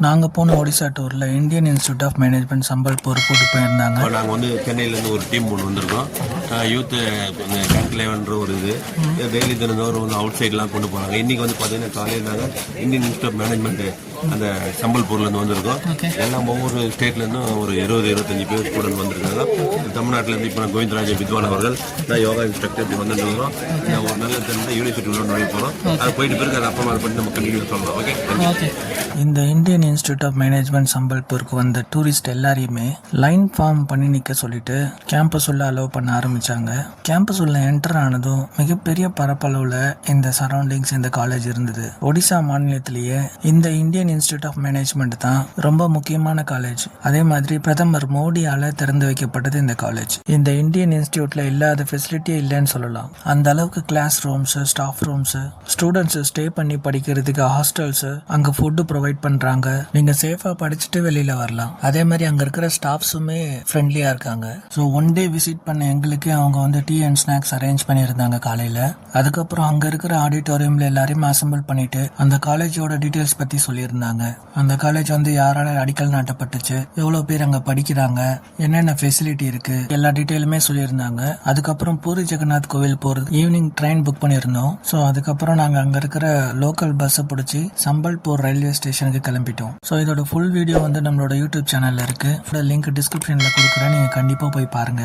நாங்க போன ஒடிசா டூர்ல Indian Institute of Management Sambalpur கூட்டு போயிருந்தாங்க. நாங்கள் வந்து சென்னையிலேருந்து ஒரு டீம் ஒன்று வந்திருக்கோம். யூத்து கேன்க்லேவன்ற ஒரு டெய்லி தினந்தோறும் வந்து அவுட் சைட்லாம் கொண்டு போகிறாங்க. இன்றைக்கி வந்து பார்த்தீங்கன்னா காலையில் நாங்கள் இந்தியன் இன்ஸ்டியூட் ஆஃப் மேனேஜ்மெண்ட் அந்த சம்பல்பூர்லேருந்து வந்திருக்கோம். எல்லாம் ஒவ்வொரு ஸ்டேட்லேருந்தும் ஒரு 20-25 பேர் ஸ்டூடெண்ட் வந்திருக்காங்க. தமிழ்நாட்டிலேருந்து இப்போ கோவிந்தராஜ வித்வான் அவர்கள் நான் யோகா இன்ஸ்ட்ரக்டர் இப்படி வந்துருக்கிறோம். ஒரு நல்ல தெரிஞ்ச யூனிவர்சிட்டி உள்ள நுழைய போகிறோம். அது போயிட்டு பிறகு அதை அப்புறமா பண்ணி நம்ம கண்டினியூ சொல்லலாம். ஓகே. இந்த இந்தியன் இன்ஸ்டியூட் ஆஃப் மேனேஜ்மெண்ட் சம்பல்பூருக்கு வந்த டூரிஸ்ட் எல்லாரையுமே லைன் ஃபார்ம் பண்ணி நிற்க சொல்லிட்டு கேம்பஸ் உள்ள அலோவ் பண்ண ஆரம்பிச்சாங்க. கேம்பஸ் உள்ள என்டர் ஆனதும் மிகப்பெரிய பரப்பளவுல இந்த சரௌண்டிங்ஸ் இந்த காலேஜ் இருந்தது. ஒடிசா மாநிலத்திலேயே இந்த இந்தியன் இன்ஸ்டியூட் ஆஃப் மேனேஜ்மெண்ட் தான் ரொம்ப முக்கியமான காலேஜ். அதே மாதிரி பிரதமர் மோடியால திறந்து வைக்கப்பட்டது இந்த காலேஜ். இந்த இந்தியன் இன்ஸ்டியூட்ல இல்லாத ஃபெசிலிட்டியே இல்லைன்னு சொல்லலாம். அந்த அளவுக்கு class rooms, staff rooms, students stay பண்ணி படிக்கிறதுக்கு ஹாஸ்டல்ஸ், அங்க ஃபுட் ப்ரொவைட் பண்றாங்க. நீங்க சேஃபா படிச்சுட்டு வெளியில வரலாம். அதே மாதிரி அங்க இருக்கிற ஸ்டாஃப்ஸுமே ஃப்ரெண்ட்லியா இருக்காங்க. ஸோ ஒன் டே விசிட் பண்ண எங்களுக்கு அவங்க வந்து டீ அண்ட் ஸ்நாக்ஸ் அரேஞ்ச் பண்ணியிருந்தாங்க காலையில. அதுக்கப்புறம் அங்க இருக்கிற ஆடிட்டோரியம்ல எல்லாரையும் அசம்பிள் பண்ணிட்டு அந்த காலேஜோட டீடைல்ஸ் பத்தி சொல்லியிருந்தாங்க. அந்த காலேஜ் வந்து யாரால அடிக்கல் நாட்டப்பட்டுச்சு, எவ்வளவு பேர் அங்க படிக்கிறாங்க, என்னென்ன ஃபெசிலிட்டி இருக்கு, எல்லா டீட்டெயிலுமே சொல்லியிருந்தாங்க. அதுக்கப்புறம் பூரி ஜெகநாத் கோவில் போறது ஈவினிங் ட்ரெயின் புக் பண்ணியிருந்தோம். ஸோ அதுக்கப்புறம் நாங்க அங்க இருக்கிற லோக்கல் பஸ் பிடிச்சி சம்பல்பூர் ரயில்வே ஸ்டேஷனுக்கு கிளம்பிட்டோம். ஸோ இதோட ஃபுல் வீடியோ வந்து நம்மளோட யூடியூப் சேனல்ல இருக்கு. லிங்க் டிஸ்கிரிப்ஷன்ல கொடுக்குறேன், நீங்க கண்டிப்பா போய் பாருங்க.